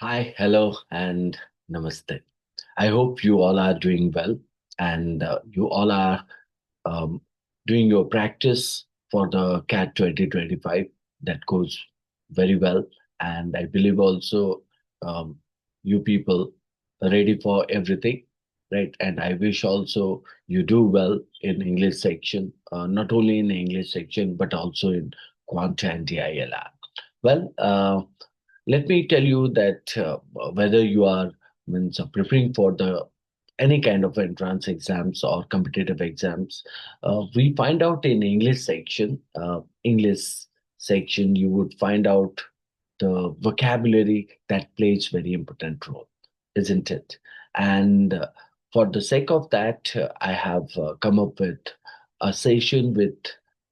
Hi, hello, and namaste. I hope you all are doing well and you all are um, doing your practice for the CAT 2025. That goes very well. And I believe also um, you people are ready for everything, right? And I wish also you do well in English section, not only in English section, but also in Quant and DILR. Well, let me tell you that whether you are preparing for the any kind of entrance exams or competitive exams, we find out in English section, you would find out the vocabulary that plays very important role, isn't it? And for the sake of that, I have come up with a session with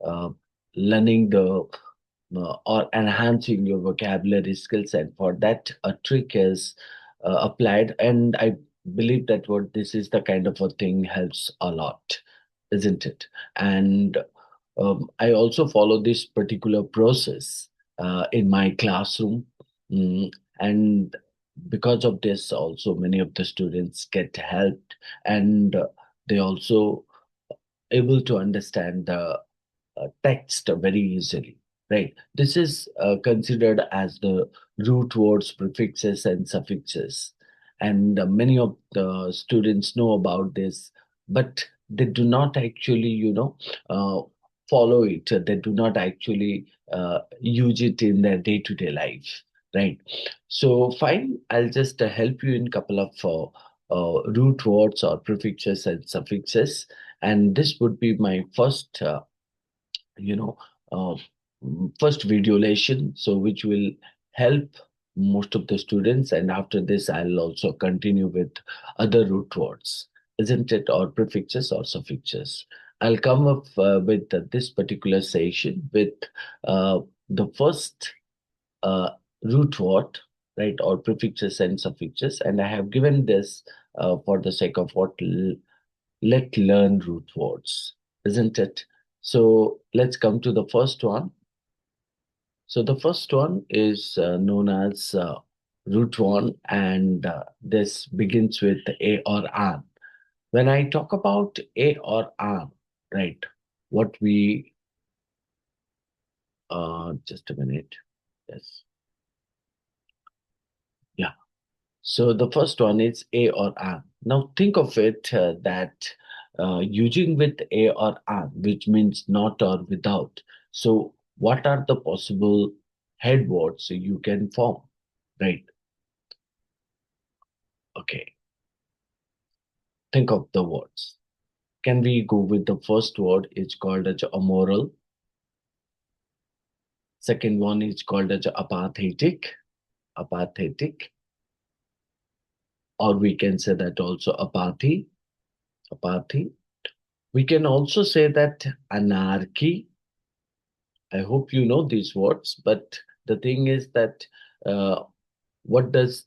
uh, learning the or enhancing your vocabulary skills. And for that, a trick is applied. And I believe that what this is the kind of a thing helps a lot, isn't it? And I also follow this particular process in my classroom. Mm, and because of this, also many of the students get helped and they also able to understand the text very easily, right? This is considered as the root words, prefixes, and suffixes. And many of the students know about this, but they do not actually, uh, follow it. They do not actually use it in their day-to-day life, right? So, fine, I'll just help you in couple of root words or prefixes and suffixes. And this would be my first you know uh, first video lesson, so which will help most of the students. And after this I'll also continue with other root words, isn't it, or prefixes or suffixes. I'll come up with this particular session with uh, the first uh, root word, right, or prefixes and suffixes. And I have given this for the sake of what let learn root words, isn't it? So let's come to the first one. So the first one is known as root one, and this begins with a or an. When I talk about a or an, right, what we just a minute. Yes, yeah. So the first one is a or an. Now think of it that using with a or an, which means not or without. So what are the possible head words you can form, right? Okay, think of the words. Can we go with the first word? It's called as amoral. Second one is called as apathetic, apathetic, or we can say that also apathy, apathy. We can also say that anarchy. I hope you know these words, but the thing is that uh, what does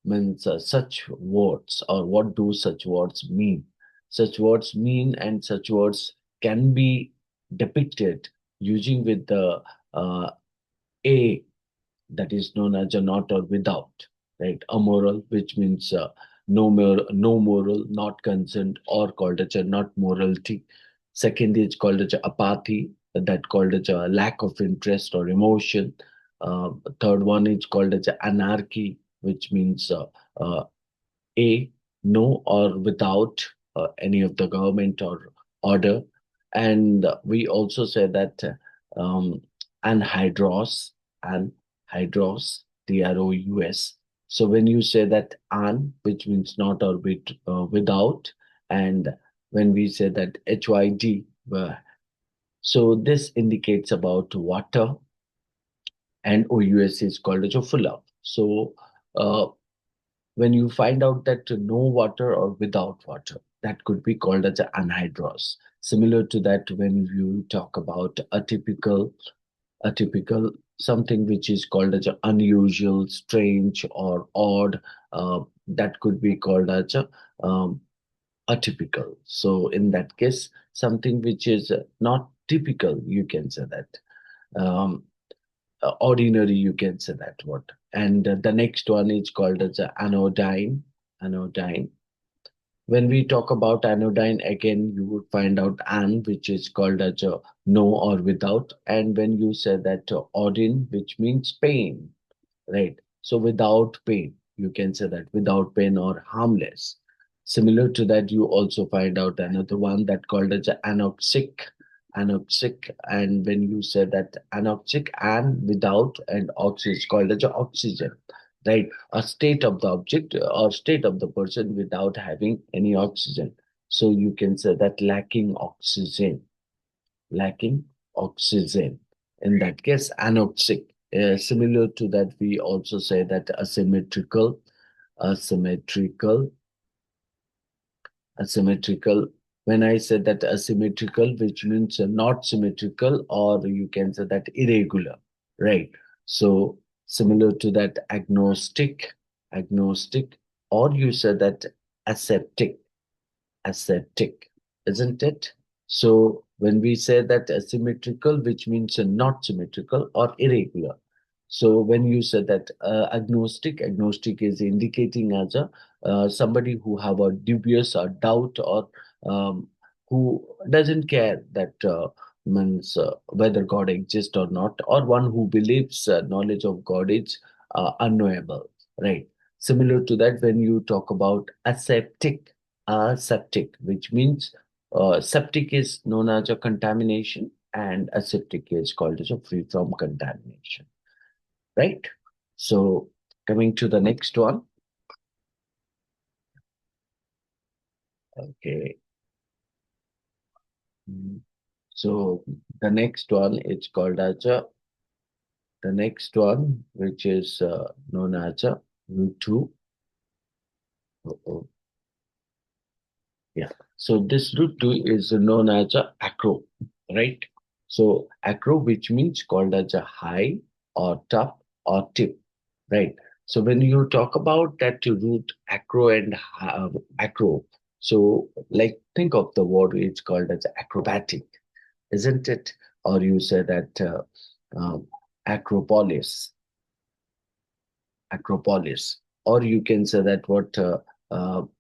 means such words, or what do such words mean? Such words mean, and such words can be depicted using with the uh, a, that is known as a not or without, right? Amoral, which means no moral, not consent, or called as a not morality. Second is called as a apathy, that called as a lack of interest or emotion. Third one is called as a anarchy, which means uh, a, no or without any of the government or order. And we also say that anhydrous, anhydrous, Trous. So when you say that an, which means not or without, and when we say that hyd, so this indicates about water, and ous is called as a full of. So uh, when you find out that no water or without water, that could be called as anhydrous. Similar to that, when you talk about atypical, something which is called as unusual, strange, or odd, that could be called as um, atypical. So in that case, something which is not typical, you can say that. Um, ordinary, you can say that what. And the next one is called as anodyne. Anodyne. When we talk about anodyne, again, you would find out an, which is called as a no or without. And when you say that odin, which means pain, right? So without pain, you can say that without pain or harmless. Similar to that, you also find out another one that called as anoxic, anoxic. And when you say that anoxic and without and oxy is called as oxygen, right? A state of the object or state of the person without having any oxygen. So you can say that lacking oxygen, lacking oxygen. In that case, anoxic. Similar to that, we also say that asymmetrical, asymmetrical, asymmetrical. When I say that asymmetrical, which means not symmetrical, or you can say that irregular, right? So similar to that, agnostic, agnostic, or you say that aseptic, aseptic, isn't it? So when we say that asymmetrical, which means not symmetrical or irregular. So when you say that agnostic, agnostic is indicating as a somebody who have a dubious or doubt or um, who doesn't care that means whether God exists or not, or one who believes knowledge of God is unknowable, right? Similar to that, when you talk about aseptic, aseptic, which means septic is known as a contamination and aseptic is called as a free from contamination, right? So coming to the next one, okay. Mm. So the next one is called as a, the next one, which is known as a root 2. Yeah. So this root 2 is known as a acro, right? So acro, which means called as a high or top or tip, right? So when you talk about that root acro and acro, so like think of the word, it's called as acrobatic, isn't it? Or you say that acropolis, acropolis, or you can say that what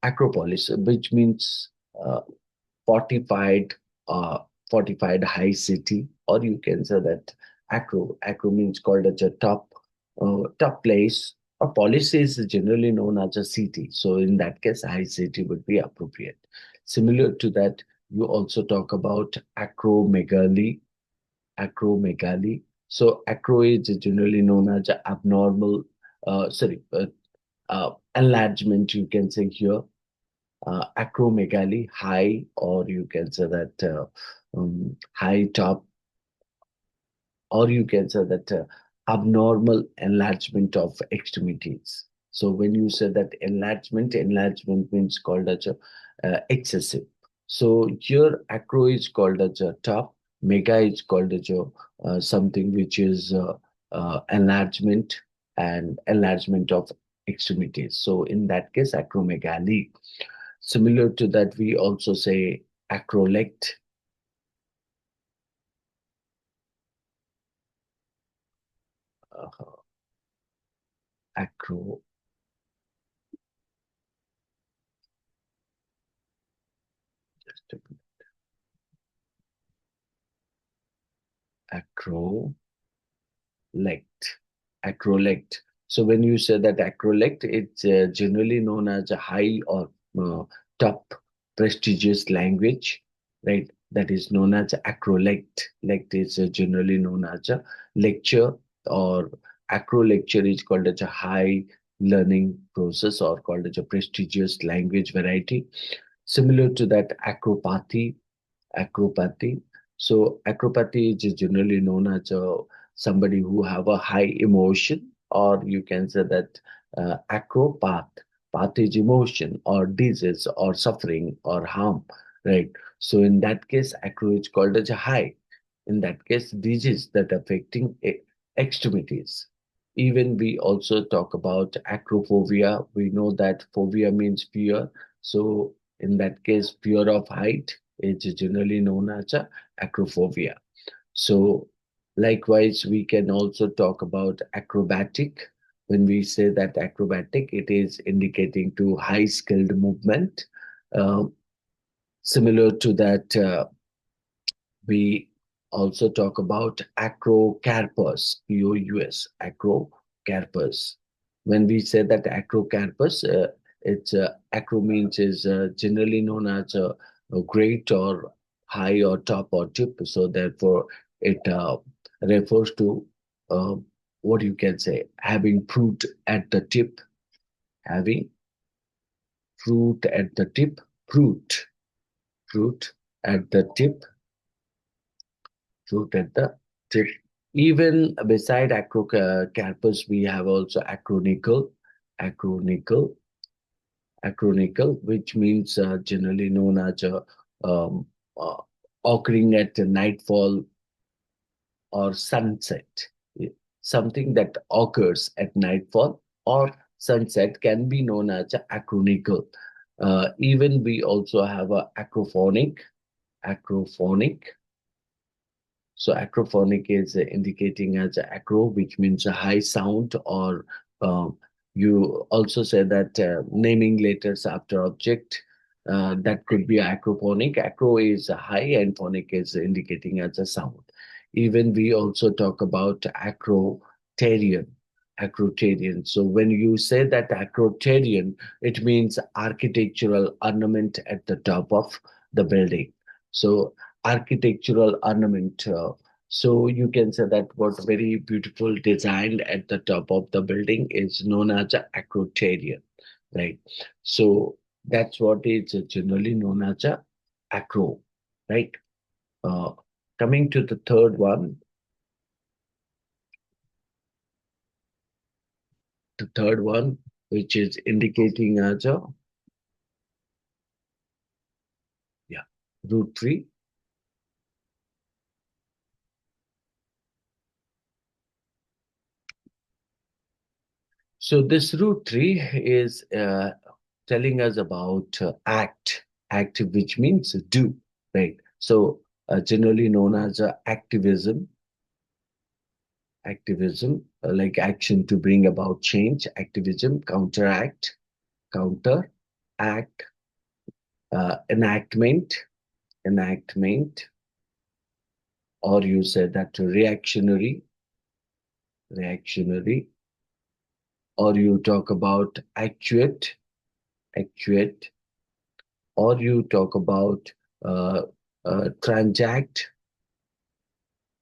acropolis, which means fortified, uh, fortified high city, or you can say that acro. Acro means called as a top, top place. A polis is generally known as a city. So in that case, high city would be appropriate. Similar to that, you also talk about acromegaly, acromegaly. So acro is generally known as a abnormal, enlargement, you can say here, acromegaly, high, or you can say that high top, or you can say that abnormal enlargement of extremities. So when you say that enlargement, enlargement means called as a, excessive. So here acro is called as a top, mega is called as a something which is enlargement and enlargement of extremities. So in that case, acromegaly. Similar to that, we also say acrolect, uh, acro, just a minute, acrolect, acrolect. So when you say that acrolect, it's generally known as a high or top prestigious language, right? That is known as acrolect. Lect is generally known as a lecture, or acro lecture is called as a high learning process or called as a prestigious language variety. Similar to that, acropathy, acropathy. So acropathy is generally known as somebody who have a high emotion, or you can say that acropath. Path is emotion or disease or suffering or harm, right? So in that case, acro is called as a high. In that case, disease that affecting extremities. Even we also talk about acrophobia. We know that phobia means fear. So in that case, fear of height is generally known as a acrophobia. So Likewise, we can also talk about acrobatic. When we say that acrobatic, it is indicating to high skilled movement. Uh, Similar to that, we also talk about acrocarpus, P-O-U-S, acrocarpus. When we say that acrocarpus, it's acro means is generally known as a great or high or top or tip. So therefore, it refers to uh, what you can say having fruit at the tip, having fruit at the tip, fruit, fruit at the tip, fruit at the tip. Even beside acrocarpus, we have also acronychal, acronychal, acronychal, which means generally known as um, uh, occurring at nightfall or sunset. Something that occurs at nightfall or sunset can be known as acronychal. Even we also have a acrophonic, acrophonic. So acrophonic is indicating as acro, which means a high sound, or you also say that naming letters after object. That could be acrophonic. Acro is a high, and phonic is indicating as a sound. Even we also talk about acrotarian. Acrotarian. So when you say that acrotarian, it means architectural ornament at the top of the building. So architectural ornament. So you can say that what very beautiful design at the top of the building is known as a acrotarian, right? So that's what is generally known as a acro, right? Uh, Coming to the third one, the third one, which is indicating as a yeah root tree. So this root tree is telling us about act, which means do, right? So generally known as activism, activism, like action to bring about change, activism, counteract, counter, act, enactment, enactment, or you said that reactionary, reactionary, or you talk about actuate, actuate, or you talk about uh, transact,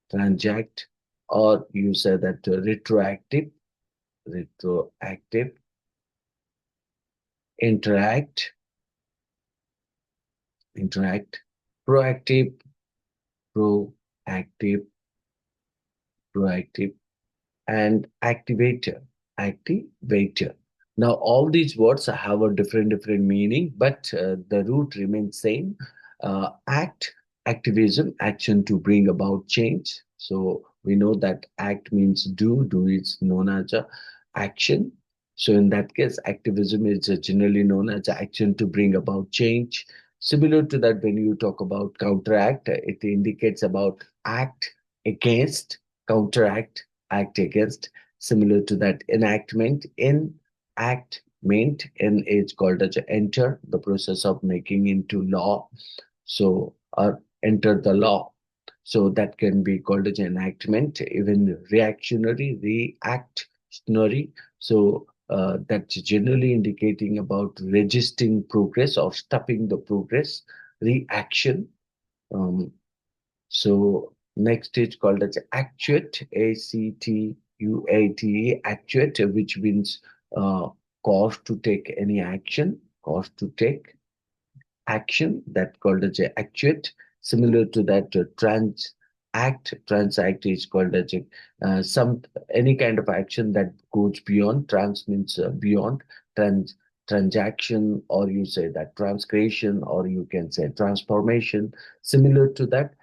transact, or you say that retroactive, retroactive, interact, interact, proactive, proactive, proactive, and activator, activator. Now, all these words have a different meaning, but the root remains same. Act, activism, action to bring about change. So we know that act means do, do is known as a action. So in that case, activism is generally known as action to bring about change. Similar to that, when you talk about counteract, it indicates about act against, counteract, act against. Similar to that, enactment, enactment, N is called as enter, the process of making into law. So, or enter the law. So that can be called as enactment, even reactionary, reactionary. So that's generally indicating about resisting progress or stopping the progress, reaction. Um, so next is called as actuate, A-C-T-U-A-T-E, actuate, which means cause to take any action, cause to take action, that called as a actuate. Similar to that, transact is called as a, some any kind of action that goes beyond. Trans means beyond. Trans transaction, or you say that transgression, or you can say transformation. Similar to that,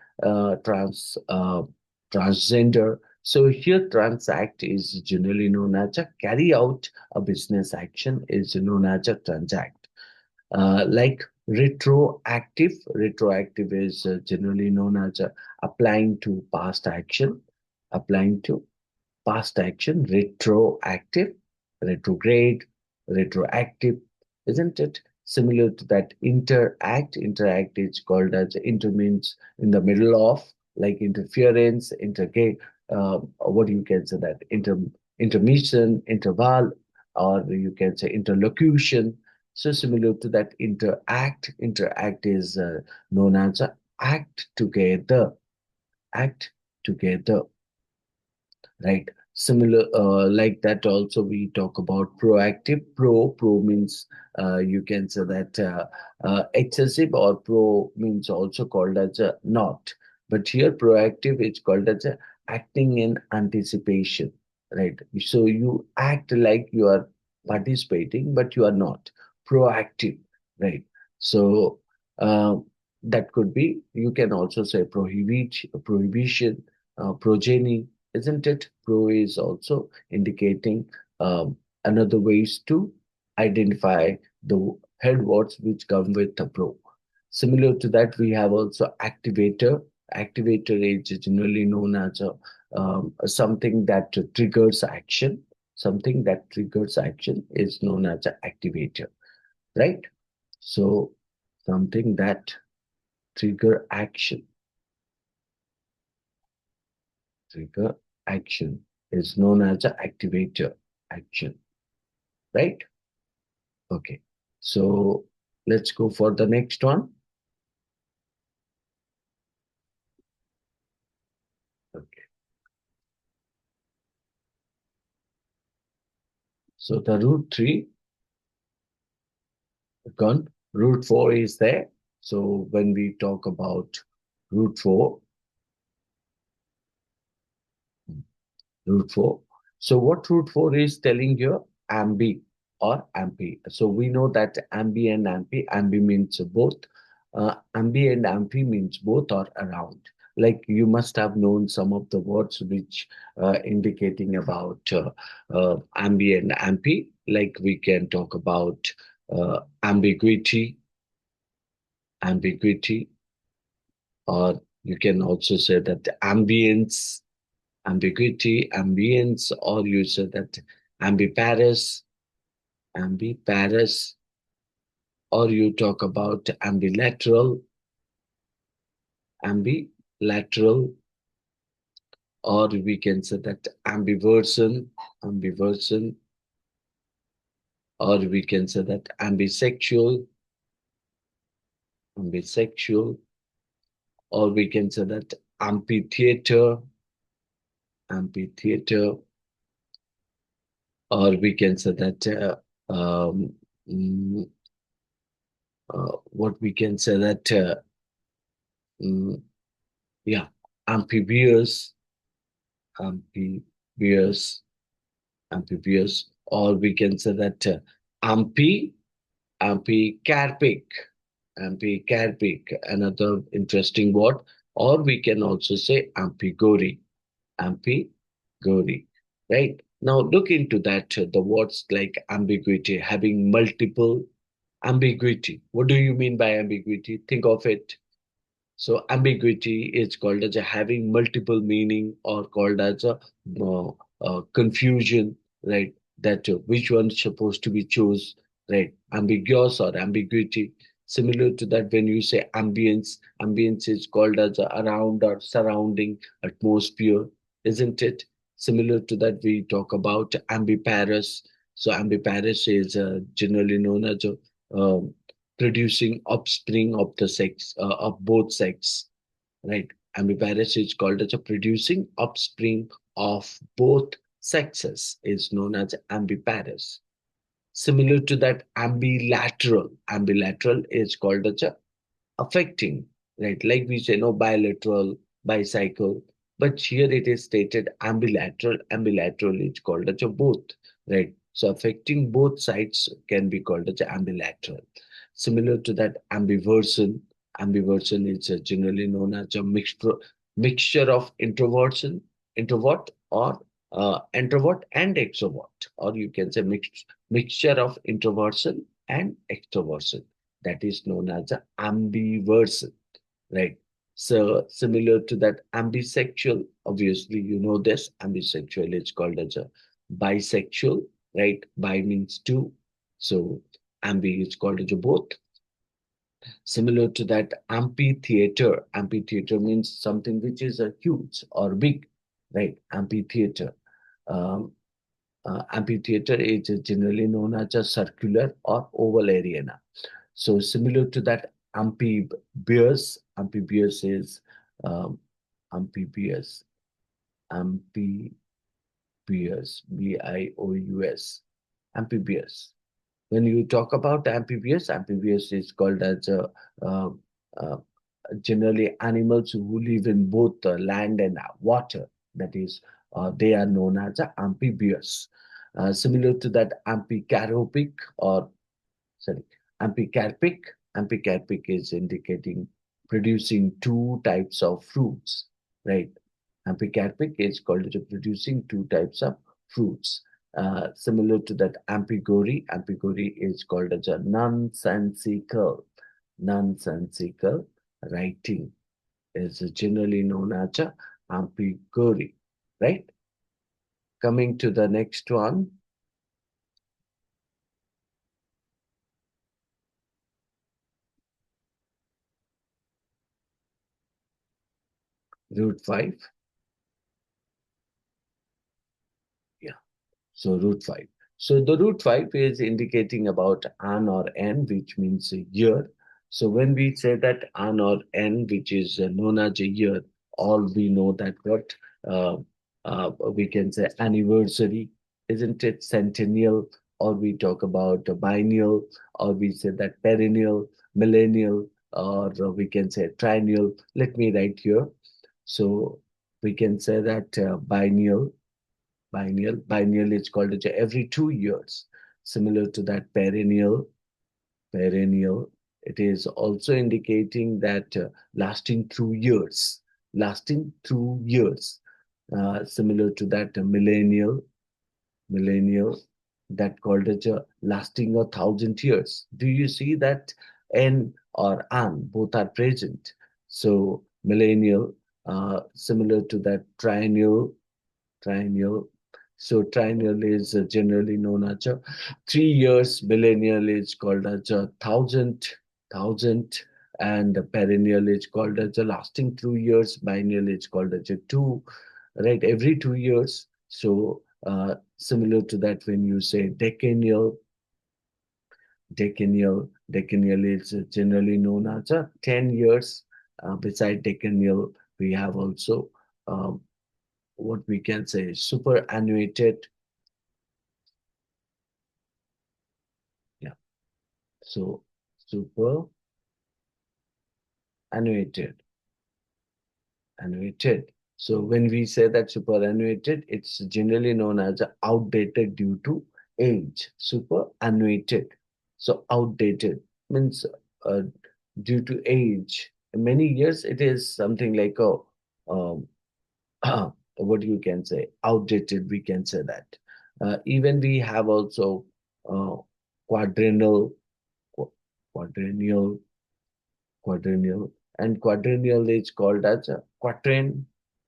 transgender. So here, transact is generally known as a carry out a business action is known as a transact. Like retroactive, retroactive is generally known as applying to past action. applying to past action, retroactive, retrograde, retroactive, isn't it? Similar to that, interact. Interact is called as inter means in the middle of, like interference, intergate. What you can say that intermission, interval, or you can say interlocution. So similar to that, interact. Interact is known as act together. Act together, right? Similar, like that also we talk about proactive. Pro means you can say that excessive, or pro means also called as a not. But here proactive is called as a acting in anticipation, right? So you act like you are participating, but you are not proactive, right? So uh, that could be, you can also say prohibition, progeny, isn't it? Pro is also indicating another ways to identify the head words which come with the pro. Similar to that, we have also activator. Activator is generally known as something that triggers action. Something that triggers action is known as an activator, right? So something that trigger action, trigger action is known as an activator action, right? Okay. So let's go for the next one. Okay. So the root three gone. Root four is there. So when we talk about root four, root 4. So what root 4 is telling you? Ambi or ampi. So we know that ambi and ampi, ambi means both. Ambi and ampi means both or around. Like you must have known some of the words which indicating about ambi and ampi. Like we can talk about ambiguity, ambiguity, or you can also say that the ambience, ambiguity, ambience, or you say that ambiparis, ambiparis, or you talk about ambilateral, ambilateral, or we can say that ambiversion, ambiversion, or we can say that ambisexual, ambisexual, or we can say that amphitheater, amphitheater, or we can say that mm, what we can say that mm, yeah, amphibious, amphibious, amphibious, or we can say that amphicarpic, amphicarpic, another interesting word, or we can also say amphigori, amphigori, right? Now look into that, the words like ambiguity, having multiple ambiguity. What do you mean by ambiguity? Think of it. So ambiguity is called as a having multiple meaning, or called as a confusion, right? That which one's supposed to be chose, right? Ambiguous or ambiguity. Similar to that, when you say ambience, ambience is called as a around or surrounding atmosphere, isn't it? Similar to that, we talk about ambiparous. So ambiparous is generally known as a producing offspring of the sex of both sex, right? Ambiparous is called as a producing offspring of both sexes is known as ambiparous. Similar to that, ambilateral. Ambilateral is called as a affecting, right? Like we say, no, bilateral, bicycle, but here it is stated ambilateral. Ambilateral is called as a both, right? So affecting both sides can be called as ambilateral. Similar to that, ambiversion. Ambiversion is generally known as a mixture of introvert, or introvert and extrovert, or you can say mixture of introversion and extroversion, that is known as a ambiversion, right? So similar to that, ambisexual, obviously you know this, ambisexual is called as a bisexual, right? Bi means two. So ambi is called as a both. Similar to that, amphitheater. Amphitheater means something which is a huge or big, right? Amphitheater. Um, Amphitheater is generally known as a circular or oval arena. So similar to that, amphibious. Amphibious is um, amphibious. Amphibious. Bious. Amphibious. When you talk about amphibious, amphibious is called as uh, uh, generally animals who live in both land and water. That is, they are known as amphibious. Similar to that, amphicarpic or sorry, amphicarpic. Amphicarpic is indicating producing two types of fruits, right? Amphicarpic is called as producing two types of fruits. Similar to that, ampigory. Ampigory is called as a nonsensical writing is generally known as a ampigory, right? Coming to the next one, root 5. Yeah. So root 5. So the root 5 is indicating about an or n, which means a year. So when we say that an or n, which is known as a year, all we know that what uh, we can say anniversary, isn't it? Centennial, or we talk about biennial, or we say that perennial, millennial, or we can say triennial. Let me write here. So we can say that biennial. Biennial is called as every 2 years. Similar to that perennial. It is also indicating that lasting through years. Lasting through years. Similar to that millennial, that called as lasting 1,000 years. Do you see that N or an both are present? So millennial, similar to that triennial. So triennial is generally known as 3 years. Millennial is called as a thousand, and perennial is called as a lasting 2 years. Biennial is called as a two, right? Every 2 years. So similar to that, when you say decennial is generally known as 10 years. Beside decennial, we have also um, what we can say superannuated. Yeah. So superannuated, annuated. So when we say that superannuated, it's generally known as outdated due to age. Superannuated. So outdated means uh, due to age. In many years, it is something like a um, what you can say outdated. We can say that. Even we have also uh, quadrennial quadrennial, quadrennial, and quadrennial is called as a quatrain,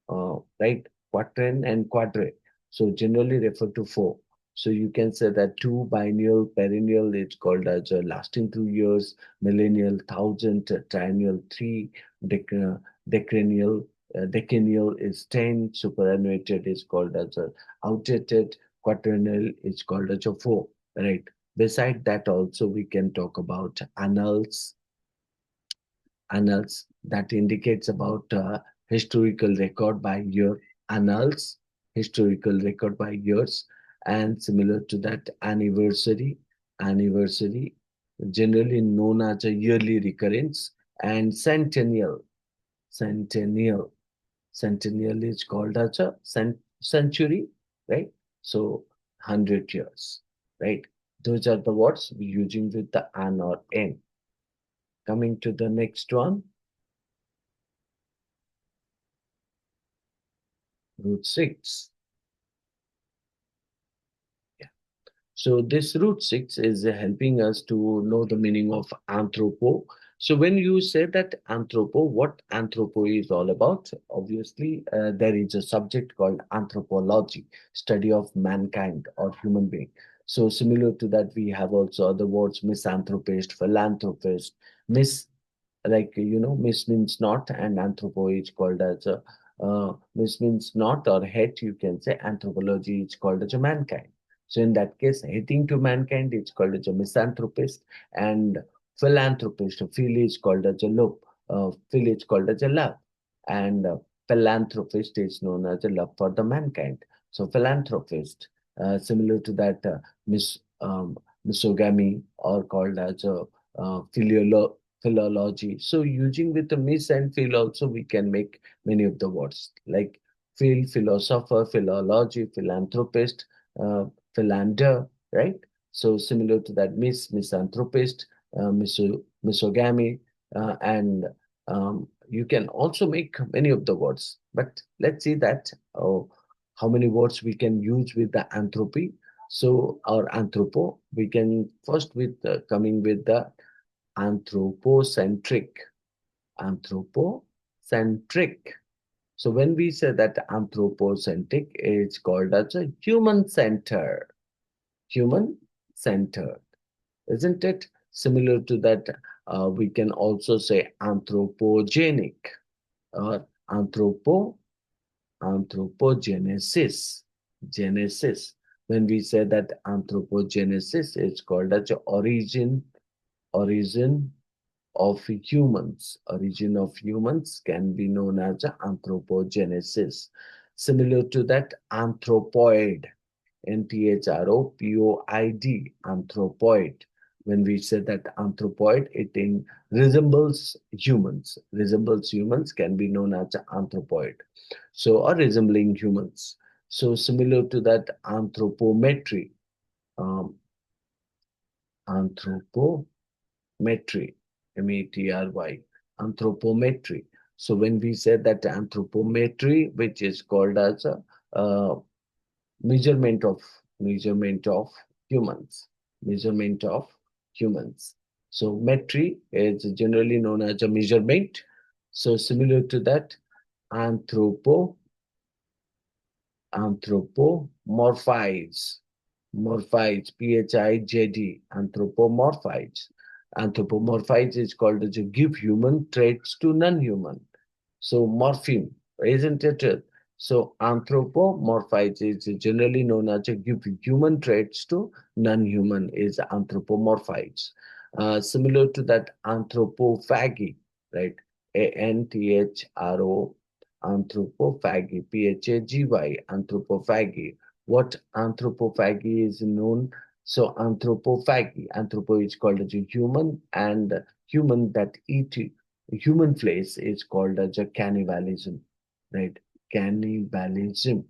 right? Quatrain and quadre. So generally refer to four. So you can say that two biennial, perennial is called as a lasting 2 years, millennial, thousand, triennial, three, decennial, decennial is 10, superannuated is called as a outdated, quaternial is called as a four, right? Beside that, also we can talk about annals that indicates about historical record by year. Annals, historical record by years, and similar to that, anniversary, generally known as a yearly recurrence, and centennial, centennial is called as a century, right? So 100 years, right? Those are the words we using with the an or n. Coming to the next one, root 6. Yeah. So this root 6 is helping us to know the meaning of anthropo. So when you say that anthropo, what anthropo is all about? Obviously, there is a subject called anthropology, study of mankind or human being. So similar to that, we have also other words: misanthropist, philanthropist. Mis, like miss means not, and anthropo is called as a miss means not or hate. You can say anthropology is called as a mankind. So in that case, hating to mankind is called as a misanthropist, and philanthropist. Phil is called as a love. Phil is called as a love, and philanthropist is known as a love for the mankind. So philanthropist, similar to that, misogamy or called as a philology. So using with the mis and phil also we can make many of the words like phil, philosopher, philology, philanthropist, uh, philander, right? So similar to that, misanthropist, misogamy, and you can also make many of the words. But let's see that how many words we can use with the anthropy. So our anthropo, we can first with coming with the anthropocentric. Anthropocentric. So when we say that anthropocentric, it's called as a human centered. Human centered, isn't it? Similar to that, we can also say anthropogenic or anthropogenesis. Genesis. When we say that anthropogenesis, it's called as origin of humans. Origin of humans can be known as anthropogenesis. Similar to that, anthropoid, anthropoid, anthropoid. When we say that anthropoid, it resembles humans can be known as anthropoid. So, or resembling humans. So, similar to that, anthropometry, um, anthropometry, metry, anthropometry. So when we say that anthropometry, which is called as a measurement of measurement of humans, measurement of humans. So metry is generally known as a measurement. So similar to that, anthropo anthropomorphize, morphize, PHIJD, anthropomorphize. Anthropomorphize is called as to give human traits to non-human. So morpheme, isn't it? So anthropomorphize is generally known as to give human traits to non-human is anthropomorphize. Similar to that, anthropophagy, right? ANTHRO, anthropophagy, PHAGY, anthropophagy. What anthropophagy is known? So anthropophagy, anthropo is called as a human, and human that eat human flesh is called as a cannibalism, right? Cannibalism.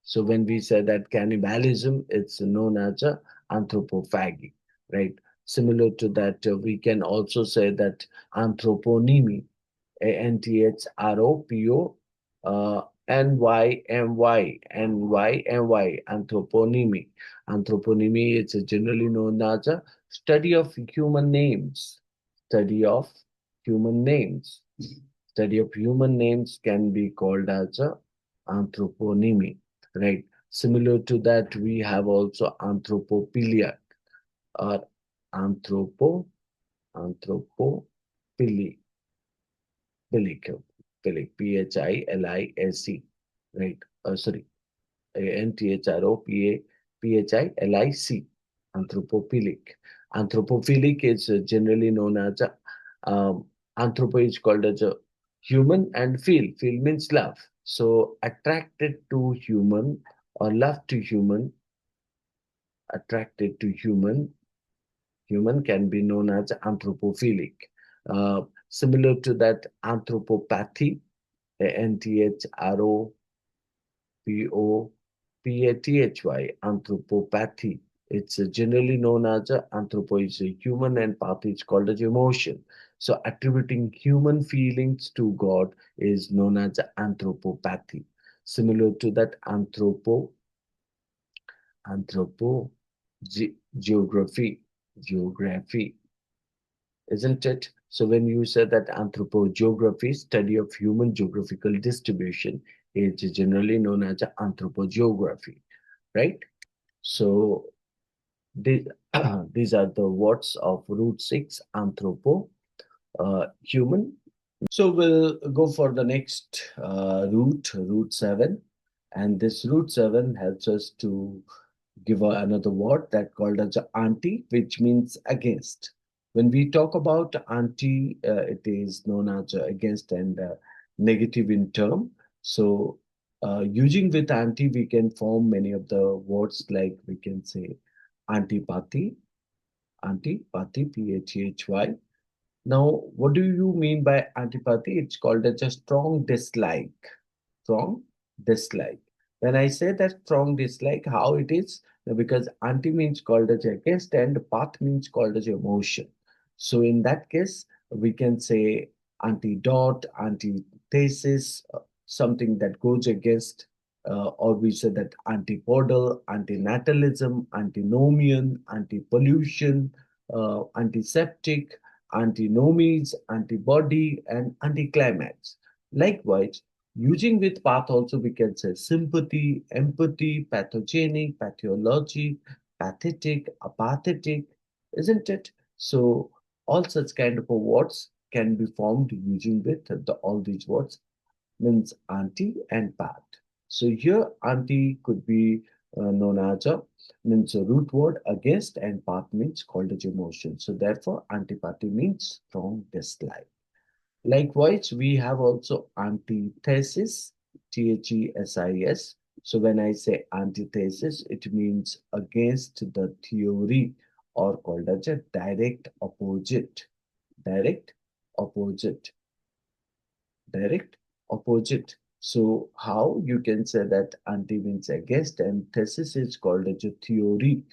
So when we say that cannibalism, it's known as a anthropophagy, right? Similar to that, we can also say that anthroponymy, ANTHROPO, NYMY, anthroponymy. Anthroponymy is generally known as a study of human names. Study of human names. Study of human names can be called as a anthroponymy, right? Similar to that, we have also anthropophilia or anthropo anthropophily. Philic, Philic, right? Sorry, ANTHROPHILIC, anthropophilic. Anthropophilic is generally known as a, anthropo is called as a human, and feel. Feel means love. So attracted to human or love to human, attracted to human can be known as anthropophilic. Similar to that, anthropopathy, ANTHROPOPATHY, anthropopathy. It's generally known as anthropo is a human and pathy is called as emotion. So attributing human feelings to God is known as anthropopathy. Similar to that, anthropo geography, geography. isn't it? So when you say that anthropogeography, study of human geographical distribution, is generally known as anthropogeography, right? So these, these are the words of root 6, anthropo, human. So we'll go for the next root 7. And this root 7 helps us to give another word that called as anti, which means against. When we talk about anti, it is known as against and negative in term. So using with anti, we can form many of the words like we can say antipathy, antipathy, P-H-A-H-Y. Now, what do you mean by antipathy? It's called as a strong dislike. Strong dislike. When I say that strong dislike, how it is? Because anti means called as against and path means called as emotion. So in that case, we can say antidote, antithesis, something that goes against, or we say that antipodal, antinatalism, antinomian, anti-pollution, antiseptic, antinomies, antibody, and anticlimax. Likewise, using with path also we can say sympathy, empathy, pathogenic, pathology, pathetic, apathetic, isn't it? So all such kind of words can be formed using with all these words means anti and path. So here anti could be known as a means a root word against and path means called as emotion. So therefore antipathy means strong dislike. Likewise, we have also antithesis, Thesis. So when I say antithesis, it means against the theory or called as a direct opposite. Direct opposite. Direct opposite. So how you can say that anti means against and thesis is called as a theory.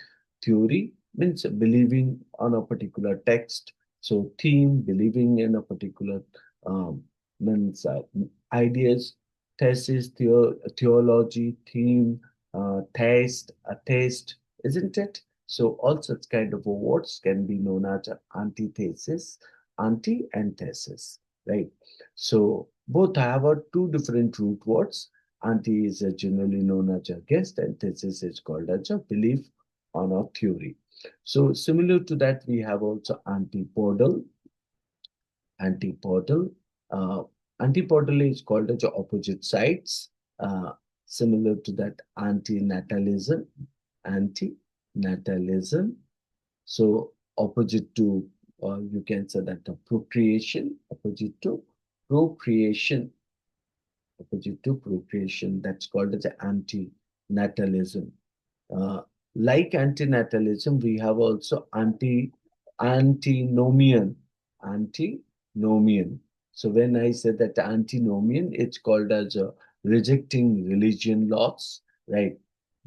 Theory means believing on a particular text. So theme, believing in a particular um, means ideas, thesis, theology, theme, taste, a taste, isn't it? So all such kind of words can be known as antithesis, anti and thesis, right? So both have two different root words. Anti is generally known as a guest, and thesis is called as a belief on a theory. So similar to that, we have also antipodal. Antipodal. Uh, Antipodal is called as opposite sides. Uh, Similar to that, antinatalism. Antinatalism. So opposite to, you can say that the procreation, procreation, opposite to procreation. That's called as anti-natalism. Uh, like antinatalism, we have also antinomian, antinomian. So when I say that antinomian, it's called as rejecting religion laws, right?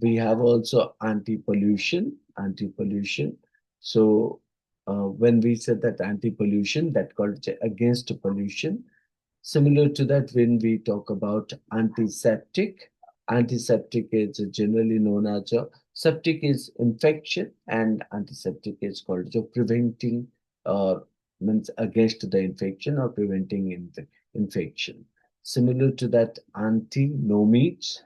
We have also anti-pollution, anti-pollution. So when we said that anti-pollution, that called against pollution. Similar to that, when we talk about antiseptic, antiseptic is generally known as a septic is infection, and antiseptic is called as preventing or means against the infection or preventing infection. Similar to that, antinomics,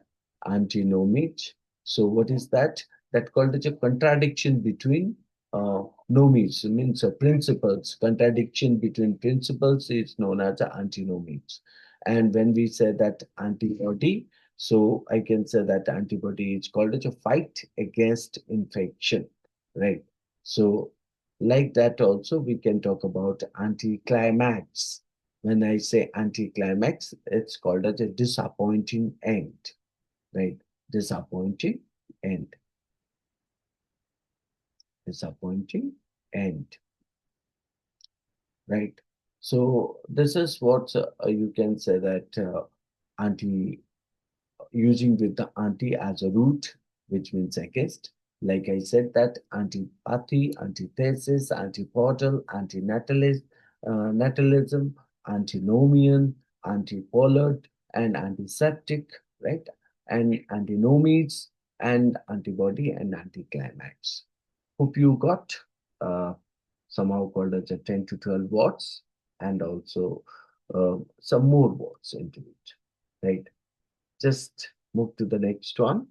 antinomics. So what is that? That called as a contradiction between nomies, means principles. Contradiction between principles is known as antinomies. And when we say that antibody, so I can say that antibody is called as a fight against infection, right? So like that also we can talk about anticlimax. When I say anticlimax, it's called as a disappointing end, right? Disappointing end, disappointing end, right? So this is what you can say that anti using with the anti as a root, which means against. Like I said, that antipathy, antithesis, antipodal, natalism, antinomian, antipolar, and antiseptic, right? And antinomides, and antibody and anticlimax. Hope you got uh, somehow called as a 10 to 12 watts, and also some more watts into it, right? Just move to the next one.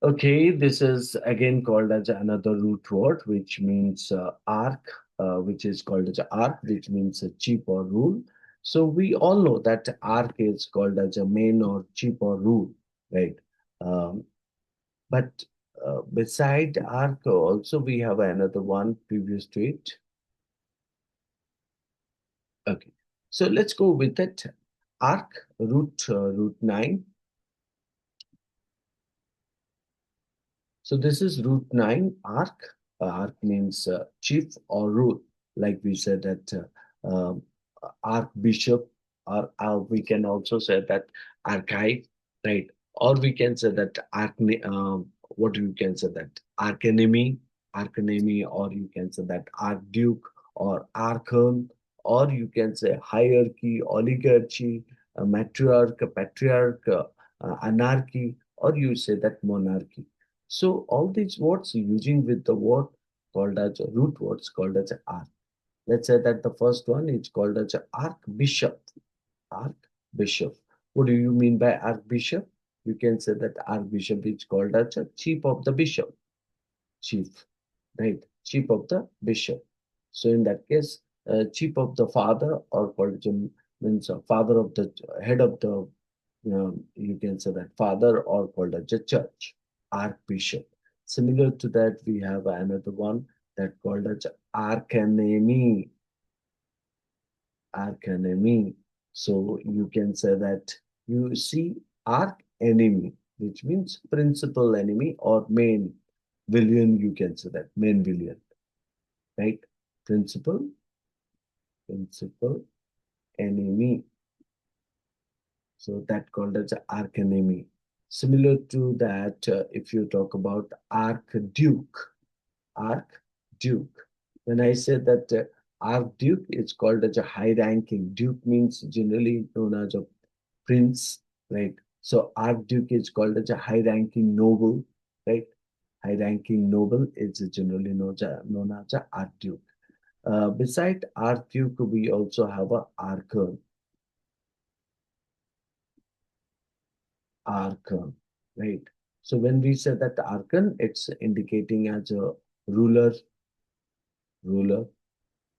Okay, this is again called as another root word, which means arc, which is called as arc, which means a chip or rule. So we all know that arc is called as a main or chip or rule, right? Um, but beside arc, also we have another one previous to it. Okay, so let's go with it. Arc root 9. So this is root 9 arc. Arc means chief or rule, like we said that archbishop, or we can also say that archive, right? Or we can say that what you can say that archenemy, or you can say that archduke or archon, or you can say hierarchy, oligarchy, matriarch, patriarch, anarchy, or you say that monarchy. So all these words using with the word called as root words called as arc. Let's say that the first one is called as archbishop. Archbishop. What do you mean by archbishop? You can say that archbishop is called as a chief of the bishop. Chief, right? Chief of the bishop. So in that case, chief of the father, or called means father of the head of the, you can say that father, or called as a church, archbishop. Similar to that, we have another one that called as archenemy. Archenemy. So you can say that you see arch enemy, which means principal enemy or main villain. You can say that main villain, right? Principal, principal enemy. So that called as archenemy. Similar to that, if you talk about archduke, archduke. When I say that archduke, it's called as a high-ranking. Duke means generally known as a prince, right? So archduke is called as a high-ranking noble, right? High-ranking noble is generally known as a archduke. Beside archduke, we also have a archon, archon, right? So when we say that archon, it's indicating as a ruler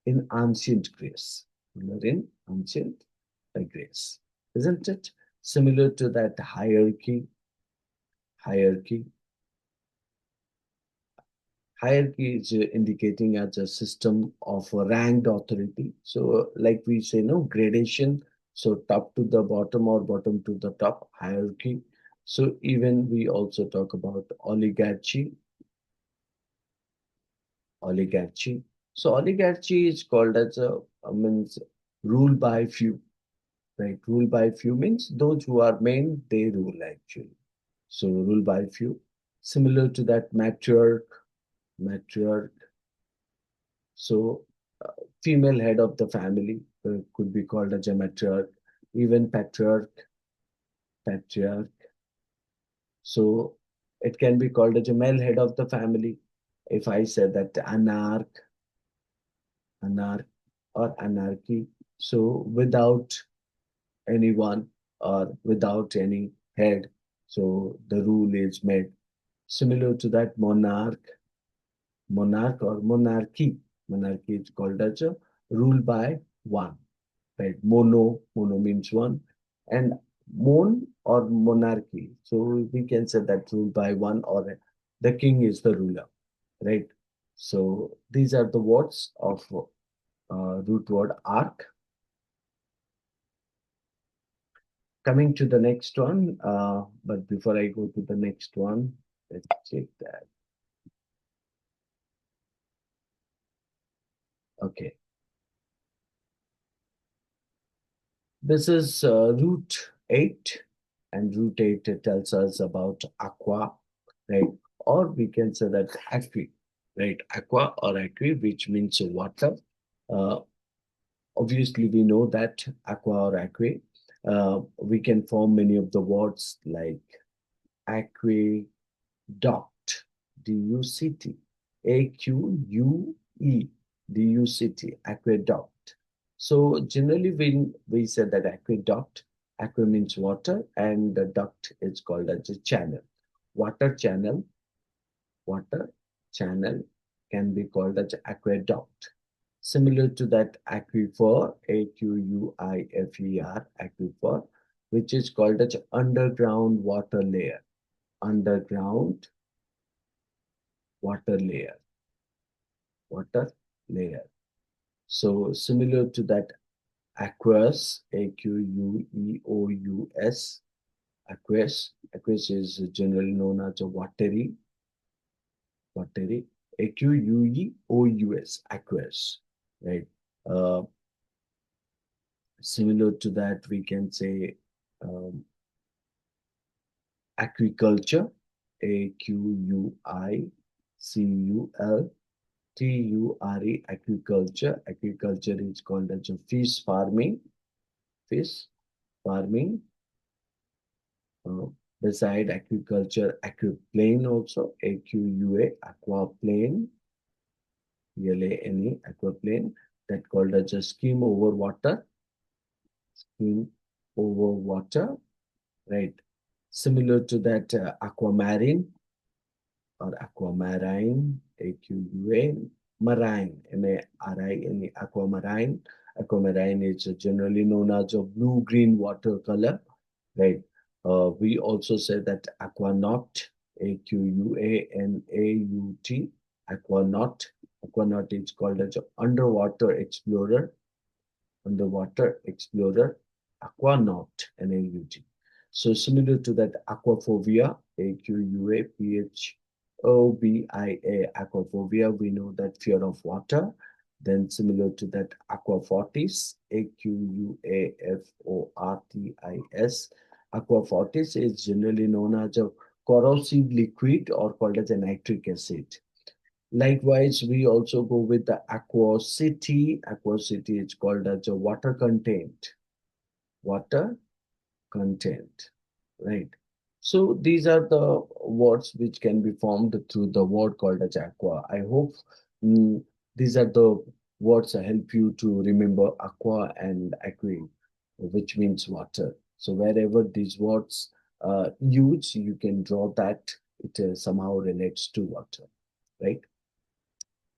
in ancient Greece. Ruler in ancient Greece, isn't it? Similar to that hierarchy. Hierarchy is indicating as a system of ranked authority. So, like we say, no gradation. So, top to the bottom or bottom to the top, hierarchy. So, even we also talk about oligarchy. So, oligarchy is called as means rule by few, right? Rule by few means those who are main, they rule actually. So, rule by few. Similar to that matriarch. So, female head of the family could be called as a matriarch, even patriarch. So, it can be called as a male head of the family. If I say that anarch or anarchy, so without anyone or without any head, so the rule is made. Similar to that, monarch or monarchy. Monarchy is called as a rule by one, right? Mono means one, and mon or monarchy. So we can say that rule by one, or the king is the ruler, right? So these are the words of root word arc. Coming to the next one, but before I go to the next one, let's check that. Okay, this is root 8, and root 8 tells us about aqua, right? Or we can say that aqui, right? Aqua or aqui, which means water. Uh, Obviously, we know that aqua or aqua. We can form many of the words like aqueduct, D-U-C-T, A-Q-U-E, D-U-C-T, aqueduct. So generally, when we say that aqueduct, aqua means water, and the duct is called as a channel. Water channel, water channel can be called as aqueduct. Similar to that aquifer, A-Q-U-I-F-E-R, aquifer, which is called as underground water layer. Underground water layer, water layer. So similar to that aqueous, A-Q-U-E-O-U-S, aqueous. Aqueous is generally known as a watery, A-Q-U-E-O-U-S, aqueous, right? Uh, Similar to that, we can say um, agriculture, A-Q-U-I-C-U-L-T-U-R-E, agriculture. Agriculture is called as a fish farming, fish farming. Uh, Beside agriculture, aquaplane also, A-Q-U-A, aquaplane, P-L-A-N-E, aquaplane, that called as a scheme over water, right? Similar to that, aquamarine or aquamarine, A-Q-U-A, marine, M-A-R-I-N-E, aquamarine. Aquamarine is generally known as a blue-green watercolor, right? We also say that aquanaut, A-Q-U-A-N-A-U-T, aquanaut. Aquanaut is called as an underwater explorer, aquanaut, N-A-U-T. So similar to that, aquaphobia, A-Q-U-A-P-H-O-B-I-A, aquaphobia, we know that fear of water. Then similar to that, aquafortis, A-Q-U-A-F-O-R-T-I-S. Aquafortis is generally known as a corrosive liquid or called as a nitric acid. Likewise, we also go with the aquosity. Aquosity is called as a water content. Water content, right? So these are the words which can be formed through the word called as aqua. I hope mm, these are the words that help you to remember aqua and aqua, which means water. So wherever these words use, you can draw that it somehow relates to water, right?